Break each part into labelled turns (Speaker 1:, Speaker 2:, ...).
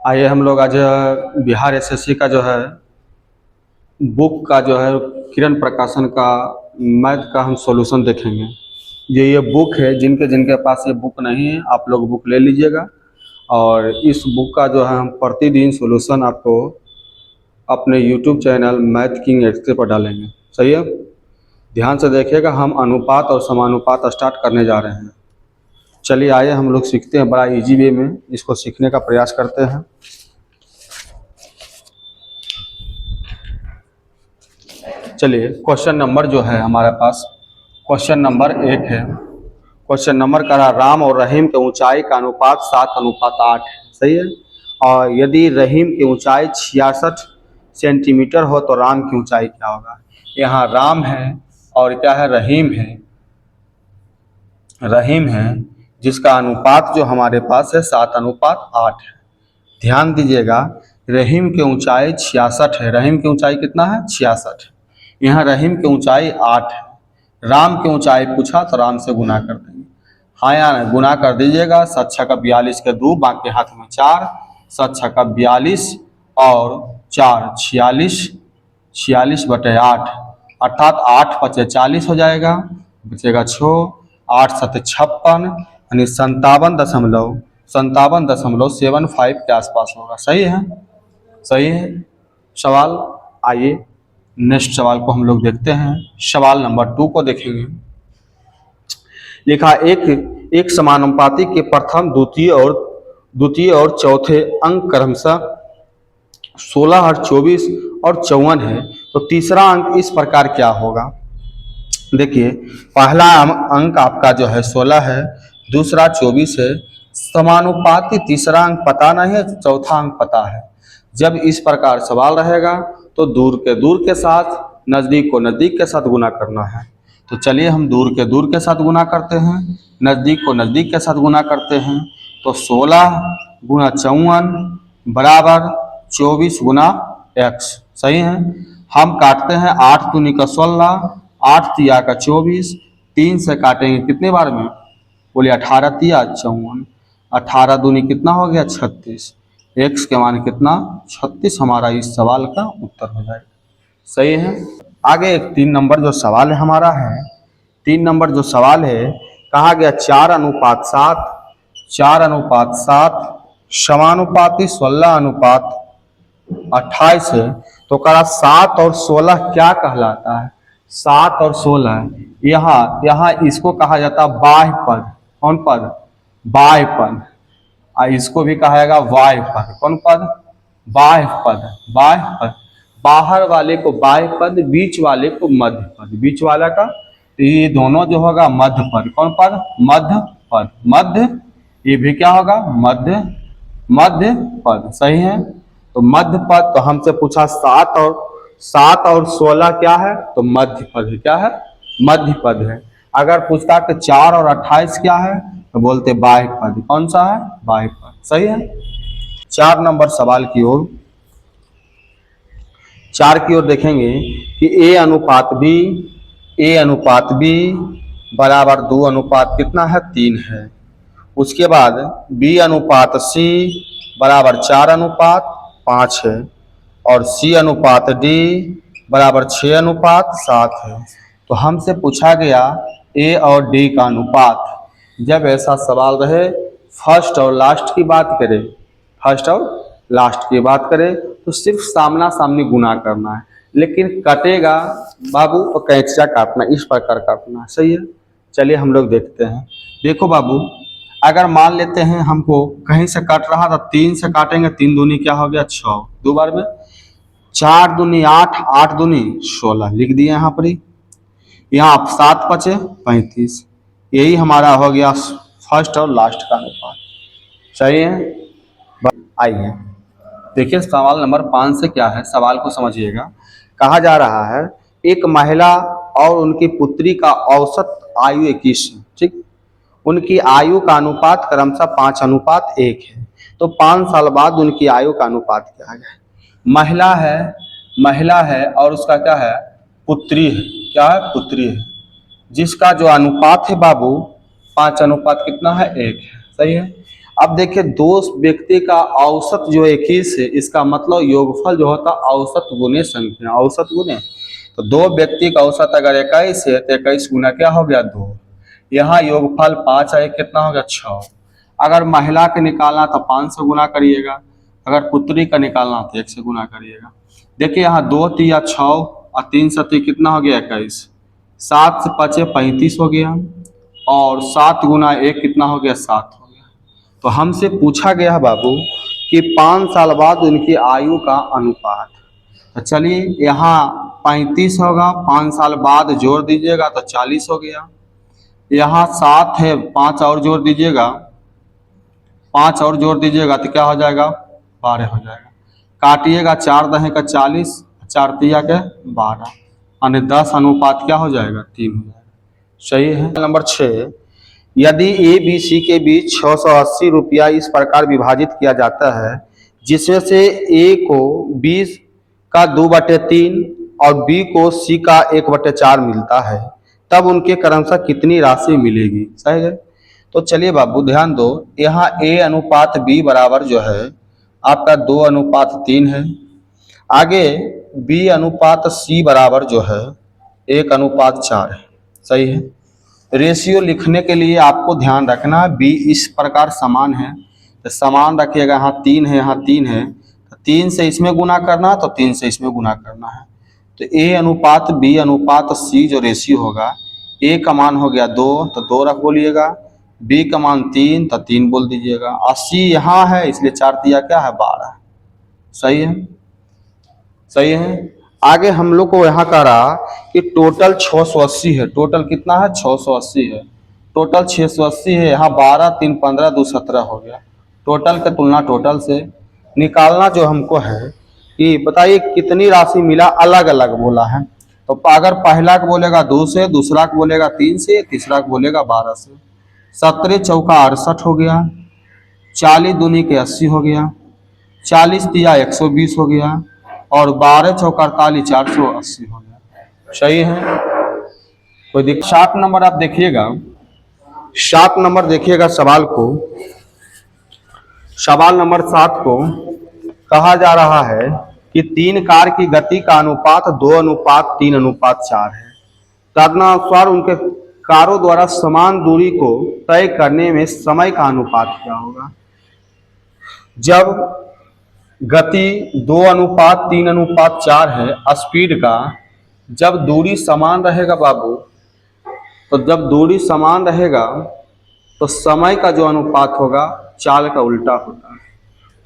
Speaker 1: आइए हम लोग आज बिहार एसएससी का जो है बुक का जो है किरण प्रकाशन का मैथ का हम सॉल्यूशन देखेंगे। ये बुक है, जिनके जिनके पास ये बुक नहीं है आप लोग बुक ले लीजिएगा। और इस बुक का जो है हम प्रतिदिन सॉल्यूशन आपको अपने YouTube channel math king x पर डालेंगे। सही है, ध्यान से देखिएगा। हम अनुपात और समानुपात स्टार्ट करने जा रहे हैं। चलिए आइए हम लोग सीखते हैं, बड़ा इजी वे में इसको सीखने का प्रयास करते हैं। चलिए क्वेश्चन नंबर जो है हमारे पास, क्वेश्चन नंबर 1 है। क्वेश्चन नंबर का राम और रहीम के ऊंचाई का अनुपात 7:8 है। सही है, और यदि रहीम की ऊंचाई 66 सेंटीमीटर हो तो राम की ऊंचाई क्या होगा। यहाँ राम है और क्या है, रहीम है। रहीम है जिसका अनुपात जो हमारे पास है 7:8 है। ध्यान दीजिएगा, रहीम की ऊंचाई 66 है। रहीम की ऊंचाई कितना है, 66 है। यहाँ रहीम की ऊंचाई 8 है। राम की ऊंचाई पूछा तो राम से गुना कर देंगे। हाँ या ना, गुना कर दीजिएगा। 7 छक्का 42 के 2, बाकी हाथ में 4। 7 छक्का 42 और 4 46, 46/8 अर्थात 8 × 5 = 40 हो जाएगा। बचेगा 6, 8 × 7 = 56 यानी 57.75 के आसपास होगा। सही है, सही है सवाल। आइए नेक्स्ट सवाल को हम लोग देखते हैं। सवाल नंबर 2 को देखेंगे। लिखा एक समानुपाती के प्रथम, द्वितीय और चौथे अंक क्रमशः 16 और 24 और 54 है, तो तीसरा अंक इस प्रकार क्या होगा। देखिए, पहला अंक आपका जो है 16 है, दूसरा 24 है। समानुपाती तीसरा अंक पता नहीं है, चौथा अंक पता है। जब इस प्रकार सवाल रहेगा तो दूर के साथ, नज़दीक को नज़दीक के साथ गुना करना है। तो चलिए हम दूर के साथ गुना करते हैं, नज़दीक को नज़दीक के साथ गुना करते हैं। तो 16 × 54 बराबर 24 × x। सही है, हम काटते हैं 8 दूनी का 16, 8 तिया का 24, 3 से काटेंगे कितने बार में, बोलिए 18 तिया 54, 18 दूनी कितना हो गया 36। x के मान कितना, 36 हमारा इस सवाल का उत्तर हो जाएगा। सही है। आगे एक 3 नंबर जो सवाल है हमारा है, 3 नंबर जो सवाल है, कहा गया 4:7, 4:7 समानुपाती 16:28 है। तो कहा 7 और 16 क्या कहलाता है। 7 और 16 यहाँ इसको कहा जाता है बाह्य पद। कौन पद, बाह्य पद। इसको भी कहा जाएगा वाह्य पद। कौन पद, बाह्य पद। बाह्य पद, बाहर वाले को बाह्य पद, बीच वाले को मध्य पद। बीच वाला का ये दोनों जो होगा मध्य पद। कौन पद, मध्य पद। मध्य, ये भी क्या होगा, मध्य पद। सही है, तो मध्य पद। तो हमसे पूछा 7 और 16 क्या है, तो मध्य पद है। क्या है, मध्य पद है। अगर पूछता कि 4 और 28 क्या है, तो बोलते बाह्य पद। कौन सा है, बाह्य पद। सही है। 4 नंबर सवाल की ओर, 4 की ओर देखेंगे कि a अनुपात b बराबर 2 कितना है, 3 है। उसके बाद b अनुपात c बराबर 4:5 है, और c अनुपात d बराबर 6:7 है। तो हमसे पूछा गया a और d का अनुपात। जब ऐसा सवाल रहे, फर्स्ट और लास्ट की बात करें, फर्स्ट और लास्ट की बात करें तो सिर्फ सामना सामनी गुना करना है, लेकिन कटेगा बाबू तो कैंचिया काटना, इस प्रकार काटना है। सही है, चलिए हम लोग देखते हैं। देखो बाबू, अगर मान लेते हैं हमको कहीं से कट रहा था, 3 से काटेंगे, 3 दूनी क्या हो गया 6, 2 बार में 4 दूनी 8, 8 दूनी 16 लिख दिए यहाँ पर ही। यहाँ 7 × 5 = 35। यही हमारा हो गया फर्स्ट और लास्ट का अनुपात। सही है। आइए देखिए सवाल नंबर 5 से क्या है, सवाल को समझिएगा। कहा जा रहा है एक महिला और उनकी पुत्री का औसत आयु 21 है। ठीक, उनकी आयु का अनुपात क्रमशः 5:1 है। तो 5 साल बाद उनकी आयु का अनुपात क्या है। महिला है और उसका क्या है, पुत्री है। क्या है, पुत्री है, जिसका जो अनुपात है बाबू 5:1 है। सही है। अब देखिए दो व्यक्ति का औसत जो 21 है, इसका मतलब योगफल जो होता है औसत गुने संख्या, औसत गुने। तो दो व्यक्ति का औसत अगर 21 है तो 21 गुना क्या हो गया 2। यहाँ योगफल 5 है, कितना हो गया 6। अगर महिला का निकालना तो 5 से गुना करिएगा, अगर पुत्री का निकालना तो 1 से गुना करिएगा। देखिए यहाँ 2 तिया 6 और 3 सती कितना हो गया 21। 7 से 5 35 हो गया और 7 गुना 1 कितना हो गया 7 हो गया। तो हमसे पूछा गया बाबू कि 5 साल बाद उनकी आयु का अनुपात। तो चलिए यहाँ 35 होगा, 5 साल बाद जोड़ दीजिएगा तो 40 हो गया। यहाँ 7 है, 5 और जोड़ दीजिएगा, 5 और जोड़ दीजिएगा तो क्या हो जाएगा 12 हो जाएगा। काटिएगा 4 दहें का 40, 4 तिया के 12, यानी 10 अनुपात क्या हो जाएगा 3 हो जाएगा। सही है। नंबर 6, यदि ए बी सी के बीच 680 रुपया इस प्रकार विभाजित किया जाता है जिसमें से ए को 20 का 2/3 और बी को सी का 1/4 मिलता है, तब उनके क्रमशः कितनी राशि मिलेगी। सही है। तो चलिए बाबू ध्यान दो, यहाँ ए अनुपात बी बराबर जो है आपका 2:3 है। आगे बी अनुपात सी बराबर जो है 1:4 है। सही है। रेशियो लिखने के लिए आपको ध्यान रखना है बी इस प्रकार समान है तो समान रखिएगा। यहाँ 3 है, यहाँ 3 है तो 3 से इसमें गुना करना है तो 3 से इसमें गुना करना है। तो ए अनुपात बी अनुपात सी जो रेशियो होगा, ए का मान हो गया 2 तो 2 रख बोलिएगा, बी का मान 3 तो 3 बोल दीजिएगा, और सी यहाँ है इसलिए 4 तिया क्या है 12। सही है। सही है। आगे हम लोग को यहाँ कह रहा कि टोटल 680 है। टोटल कितना है 680 है। टोटल 680 है। यहाँ 12 3 15 2 17 हो गया। टोटल के तुलना टोटल से निकालना जो हमको है कि बताइए कितनी राशि मिला, अलग अलग बोला है। तो अगर पहला को बोलेगा 2 से, दूसरा को बोलेगा 3 से, तीसरा को बोलेगा 12 से। 17 चौका 68 हो गया, 40 दूनी के 80 हो गया, 40 तिया 120 हो गया और 12 चौका 48 480 हो गया। सही है। कोई दिक्कत। 7 नंबर आप देखिएगा, 7 नंबर देखिएगा सवाल को। सवाल नंबर 7 को कहा जा रहा है कि 3 कार की गति का अनुपात 2:3:4 है। तदनुसार उनके कारों द्वारा समान दूरी को तय करने में समय का अनुपात क्या होगा। जब गति 2:3:4 है स्पीड का, जब दूरी समान रहेगा बाबू, तो जब दूरी समान रहेगा तो समय का जो अनुपात होगा चाल का उल्टा होता है।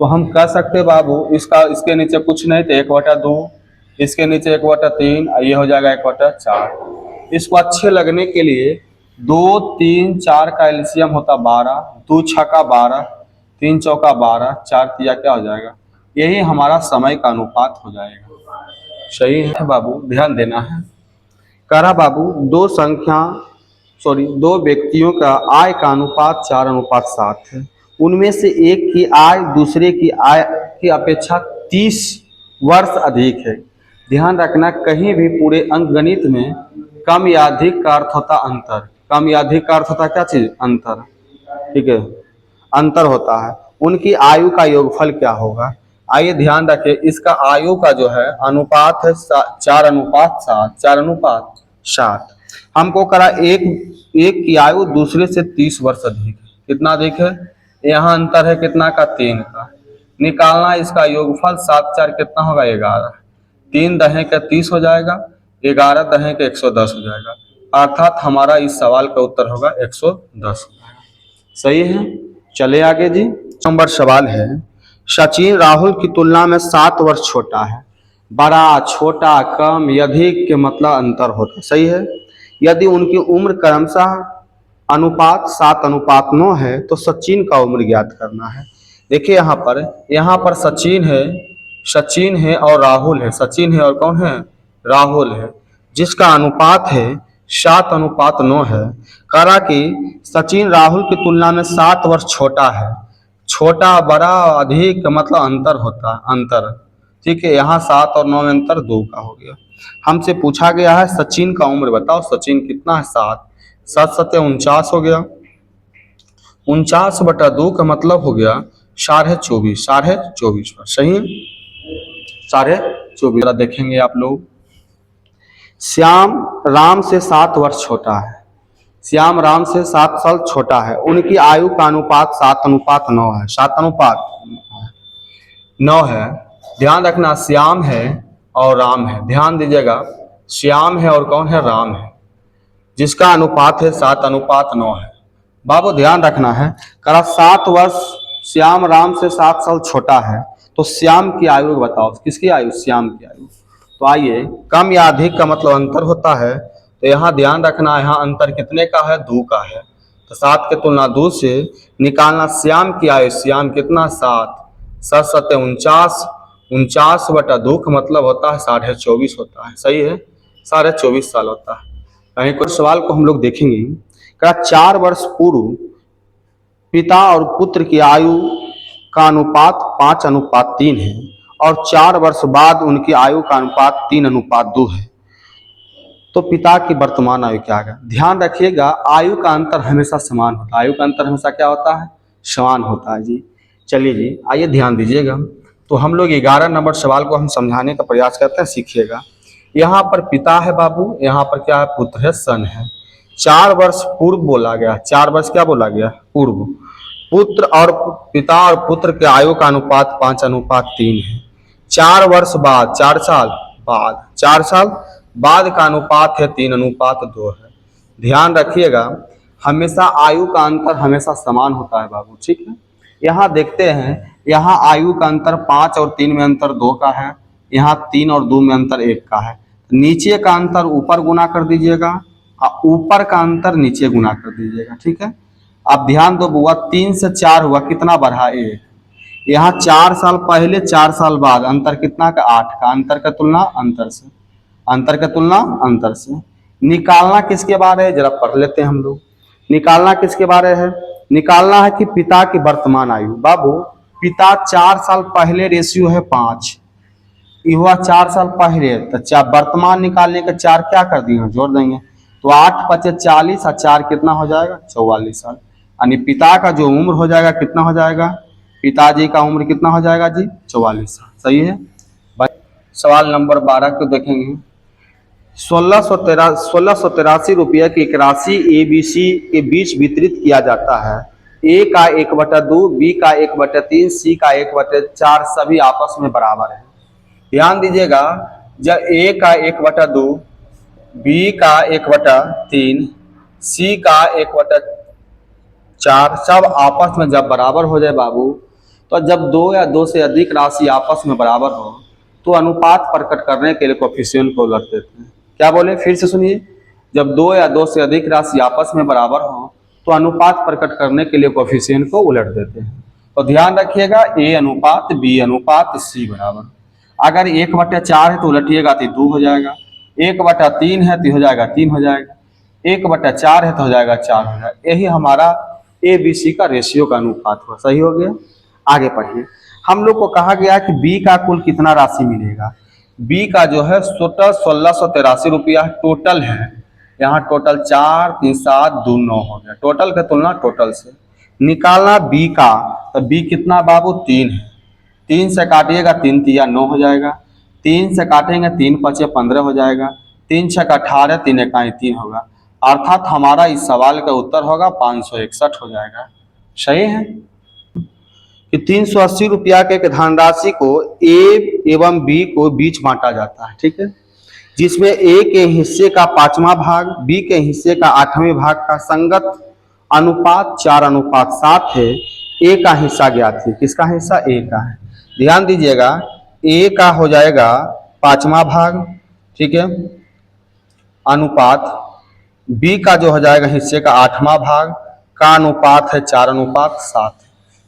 Speaker 1: तो हम कह सकते बाबू इसका इसके नीचे कुछ नहीं तो 1/2, इसके नीचे 1/3, ये हो जाएगा 1/4। इसको अच्छे लगने के लिए 2 3 4 का एलसीएम होता 12, 2 छक्का 12, 3 चौका 12, 4 तिया क्या हो जाएगा, यही हमारा समय का अनुपात हो जाएगा। सही है बाबू, ध्यान देना है। करा बाबू दो व्यक्तियों का आय का अनुपात 4:7 है। उनमें से एक की आय दूसरे की आय की अपेक्षा 30 वर्ष अधिक है। ध्यान रखना कहीं भी पूरे अंकगणित में कम या अधिक का अर्थ होता अंतर। कम या अधिक का अर्थ होता क्या चीज, अंतर। ठीक है, अंतर होता है। उनकी आयु का योगफल क्या होगा। आइए ध्यान रखें, इसका आयु का जो है अनुपात है 4:7। 4:7 हमको करा एक की आयु दूसरे से 30 वर्ष अधिक है। कितना अधिक है, यहाँ अंतर है कितना का 3 का। निकालना इसका योगफल 7 4 कितना होगा 11। 3 दहें का 30 हो जाएगा, 11 दहें का 110 हो जाएगा। अर्थात हमारा इस सवाल का उत्तर होगा 110 हो जाएगा। सही है। चले आगे जी। नंबर सवाल है, सचिन राहुल की तुलना में 7 वर्ष छोटा है। बड़ा छोटा कम अधिक के मतलब अंतर होता। सही है। यदि उनकी उम्र क्रमशः अनुपात 7:9 है तो सचिन का उम्र ज्ञात करना है। देखिए यहाँ पर सचिन है और राहुल है। सचिन है और कौन है, राहुल है, जिसका अनुपात है 7:9 है। करा कि सचिन राहुल की तुलना में 7 वर्ष छोटा है। छोटा बड़ा अधिक मतलब अंतर होता है, अंतर। ठीक है, यहाँ 7 और 9 में अंतर 2 का हो गया। हमसे पूछा गया है सचिन का उम्र बताओ। सचिन कितना है 7, 7 7 49 हो गया। 49/2 का मतलब हो गया 24.5, 24.5 पर सही है। 24.5 देखेंगे आप लोग। श्याम राम से 7 वर्ष छोटा है। श्याम राम से 7 साल छोटा है। उनकी आयु का अनुपात 7:9 है। 7:9 है। ध्यान रखना, श्याम है और राम है। ध्यान दीजिएगा, श्याम है और कौन है? राम है, जिसका अनुपात है 7:9 है। बाबू ध्यान रखना है, करा 7 वर्ष श्याम राम से 7 साल छोटा है, तो श्याम की आयु बताओ। किसकी आयु? श्याम की आयु। तो आइए, कम या अधिक का मतलब अंतर होता है, तो यहाँ ध्यान रखना, यहाँ अंतर कितने का है? 2 का है। तो 7 के तुलना 2 से निकालना श्याम की आयु। श्याम कितना? 7, 7 7 49, 49/2 का मतलब होता है 24.5 होता है। सही है, 24.5 साल होता है। कहीं कुछ सवाल को हम लोग देखेंगे। क्या 4 वर्ष पूर्व पिता और पुत्र की आयु का अनुपात 5:3 है और 4 वर्ष बाद उनकी आयु का अनुपात 3:2 है, तो पिता की वर्तमान आयु क्या है? ध्यान रखिएगा, आयु का अंतर हमेशा समान होता है। आयु का अंतर हमेशा क्या होता है? समान होता है जी। चलिए जी, आइए ध्यान दीजिएगा। तो हम लोग 11 नंबर सवाल को हम समझाने का प्रयास करते हैं, सीखिएगा। यहाँ पर पिता है बाबू, यहाँ पर क्या है? पुत्र है, सन है। 4 वर्ष पूर्व बोला गया। 4 वर्ष क्या बोला गया? पूर्व। पुत्र और पिता और पुत्र के आयु का अनुपात 5:3 है। 4 वर्ष बाद, 4 साल बाद, 4 साल बाद का अनुपात है 3:2 है। ध्यान रखिएगा, हमेशा आयु का अंतर हमेशा समान होता है बाबू, ठीक है। यहाँ देखते हैं, यहाँ आयु का अंतर 5 और 3 में अंतर 2 का है, यहाँ 3 और 2 में अंतर 1 का है। नीचे का अंतर ऊपर गुना कर दीजिएगा और ऊपर का अंतर नीचे गुना कर दीजिएगा, ठीक है। अब ध्यान दो बुआ, 3 से 4 हुआ, कितना बढ़ा? 1। यहाँ 4 साल पहले 4 साल बाद अंतर कितना का? 8 का। अंतर का तुलना अंतर से, अंतर का तुलना अंतर से। निकालना किसके बारे है? जरा पढ़ लेते हैं हम लोग। निकालना किसके बारे है? निकालना है कि पिता की वर्तमान आयु। बाबू, पिता 4 साल पहले रेशियो है 5, ये हुआ 4 साल पहले, तो वर्तमान निकालने का 4 क्या कर दिए? जोड़ देंगे, तो 8 × 5 = 40 और 4 कितना हो जाएगा? 44 साल। यानी पिता का जो उम्र हो जाएगा कितना हो जाएगा? पिताजी का उम्र कितना हो जाएगा जी? 44 साल। सही है। सवाल नंबर 12 को देखेंगे। 1683 रुपये की एक राशि ABC के बीच वितरित किया जाता है। A का 1/2, B का 1/3, C का 1/4 सभी आपस में बराबर है। ध्यान दीजिएगा, जब A का 1/2, B का 1/3, C का 1/4 सब आपस में जब बराबर हो जाए बाबू, तो जब 2 या 2 से अधिक राशि आपस में बराबर हो, तो अनुपात प्रकट करने के लिए कोएफिशिएंट को उलट देते हैं। क्या बोले? फिर से सुनिए, जब 2 या 2 से अधिक राशि आपस में बराबर हो, तो अनुपात प्रकट करने के लिए कोएफिशिएंट को उलट देते हैं। तो ध्यान रखिएगा, A अनुपात B अनुपात C बराबर। अगर 1/4 है तो उलटिएगा तो 2 हो जाएगा, 1/3 है तो हो जाएगा 3 हो जाएगा, 1/4 है तो हो जाएगा 4 हो जाएगा। यही हमारा ABC का रेशियो का अनुपात हुआ। सही हो गया। आगे पढ़िए। हम लोग को कहा गया कि B का कुल कितना राशि मिलेगा? B का जो है टोटल 1683 रुपया टोटल है। यहाँ टोटल 4 3 7 2 9 हो गया। टोटल के तुलना टोटल से निकालना B का, तो B कितना बाबू? 3 है। 3 से काटिएगा, 3 × 9 हो जाएगा, 3 से काटेंगे 3 × 5 = 15 हो जाएगा, 3 × 6 = 18, 3 × 1 = 3 होगा। अर्थात हमारा इस सवाल का उत्तर होगा 561 हो जाएगा। सही है कि 380 रुपया के धनराशि को A एवं B को बीच बांटा जाता है, ठीक है, जिसमें A के हिस्से का 5वां भाग, B के हिस्से का 8वें भाग का संगत अनुपात 4:7 है। A का हिस्सा ज्ञात है। किसका हिस्सा? A का है। ध्यान दीजिएगा, A का हो जाएगा 5वां भाग, ठीक है, अनुपात B का जो हो जाएगा हिस्से का 8वां भाग का अनुपात है 4:7।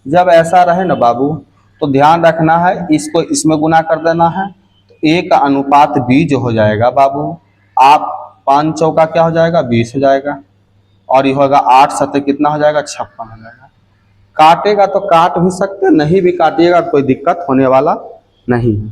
Speaker 1: जब ऐसा रहे ना बाबू, तो ध्यान रखना है, इसको इसमें गुना कर देना है, तो A का अनुपात B जो हो जाएगा बाबू, आप 5 चौका क्या हो जाएगा? 20 हो जाएगा, और ये होगा 8 7 कितना हो जाएगा? 56 हो जाएगा। काटेगा तो काट भी सकते, नहीं भी काटिएगा कोई दिक्कत होने वाला नहीं है।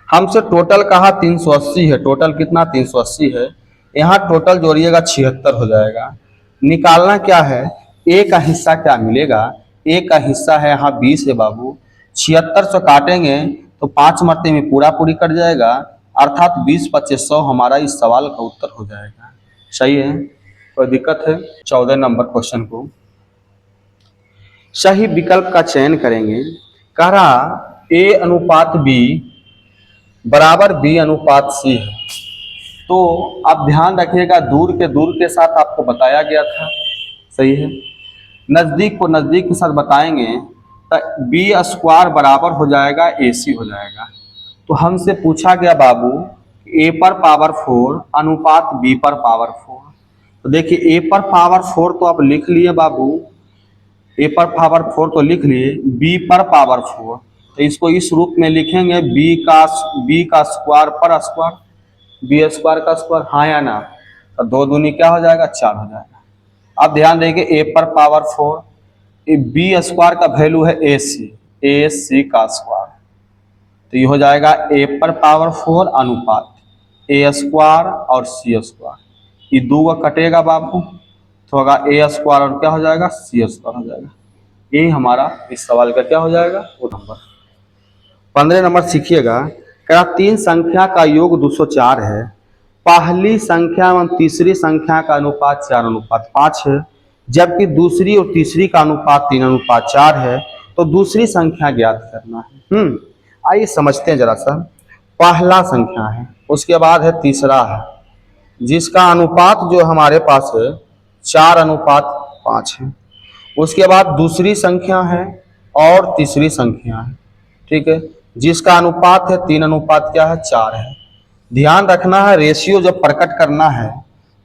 Speaker 1: हमसे टोटल कहा 380 है। टोटल कितना? 380 है। यहाँ टोटल जोड़िएगा 76 हो जाएगा। निकालना क्या है? ए का हिस्सा क्या मिलेगा? ए का हिस्सा है यहाँ 20 है बाबू। 76 से काटेंगे तो 5 मरते में पूरा पूरी कट जाएगा, अर्थात 20 25 100 हमारा इस सवाल का उत्तर हो जाएगा। सही है, कोई दिक्कत है? 14 नंबर क्वेश्चन को सही विकल्प का चयन करेंगे। कह रहा ए अनुपात बी बराबर बी अनुपात सी है। तो आप ध्यान रखिएगा, दूर के साथ आपको बताया गया था। सही है, नज़दीक को नज़दीक के साथ बताएंगे तो बी स्क्वायर बराबर हो जाएगा ए सी हो जाएगा। तो हमसे पूछा गया बाबू ए पर पावर 4 अनुपात बी पर पावर 4। तो देखिए ए पर पावर 4 तो आप लिख लिए बाबू, ए पर पावर 4 तो लिख लिए, बी पर पावर 4 तो इसको इस रूप में लिखेंगे बी का स्क्वायर पर स्क्वायर, बी स्क्वायर का स्क्वायर, हाँ या ना? तो 2 दूनी क्या हो जाएगा? 4 हो जाएगा। अब ध्यान देंगे ए पर पावर 4, बी स्क्वायर का वैल्यू है ए सी का स्क्वायर, तो ये हो जाएगा ए पर पावर 4 अनुपात ए स्क्वायर और सी स्क्वायर। ये दो कटेगा बाबू तो होगा ए स्क्वायर और क्या हो जाएगा? सी स्क्वायर हो जाएगा। ये हमारा इस सवाल का क्या हो जाएगा? वो नंबर। 15 नंबर सीखिएगा। क्या 3 संख्या का योग 204 है, पहली संख्या एवं तीसरी संख्या का अनुपात 4 अनुपात 5 है, जबकि दूसरी और तीसरी का अनुपात 3 अनुपात 4 है, तो दूसरी संख्या ज्ञात करना है। आइए समझते हैं जरा सा। पहला संख्या है, उसके बाद है तीसरा है, जिसका अनुपात जो हमारे पास है 4 अनुपात 5 है। उसके बाद दूसरी संख्या है और तीसरी संख्या है, ठीक है, जिसका अनुपात है 3 अनुपात क्या है? 4 है। ध्यान रखना है, रेशियो जब प्रकट करना है,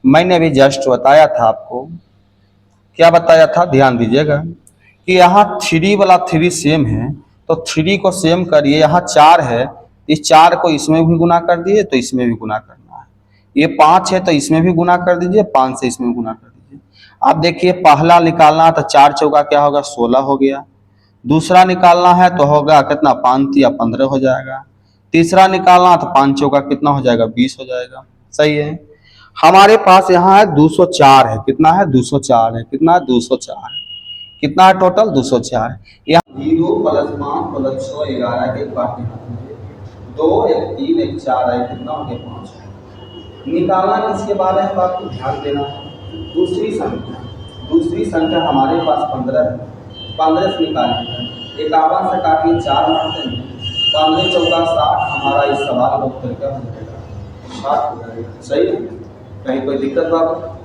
Speaker 1: मैंने अभी जस्ट बताया था आपको, क्या बताया था? ध्यान दीजिएगा कि यहाँ 3 वाला 3 सेम है तो 3 को सेम करिए, यहाँ 4 है, इस 4 को इसमें भी गुना कर दिए तो इसमें भी गुना करना है। ये 5 है तो इसमें भी गुना कर दीजिए, 5 से इसमें गुना कर दीजिए। अब देखिए पहला निकालना तो 4 चौका क्या होगा? 16 हो गया। दूसरा निकालना है तो होगा कितना? 5 या 15 हो जाएगा। तीसरा निकालना तो 5 चौका कितना हो जाएगा? 20 हो जाएगा। सही है, हमारे पास यहाँ है 204 है। कितना है? 204 है। कितना है? 204 है। कितना है टोटल? 204। यहाँ 0 + 5 + 6 11 के बाकी 2 1 3 1 4 है, कितना हो गया? 5। निकालना किसके बारे में आपको ध्यान देना है? दूसरी संख्या हमारे पास 15 है, 15 से निकालिए, 51 से काटिए 4 मारते हैं, 15 चौका 60, हमारा इस सवाल का उत्तर क्या हो जाएगा? 60 हो जाएगा। सही है, कहीं कोई दिक्कत बात?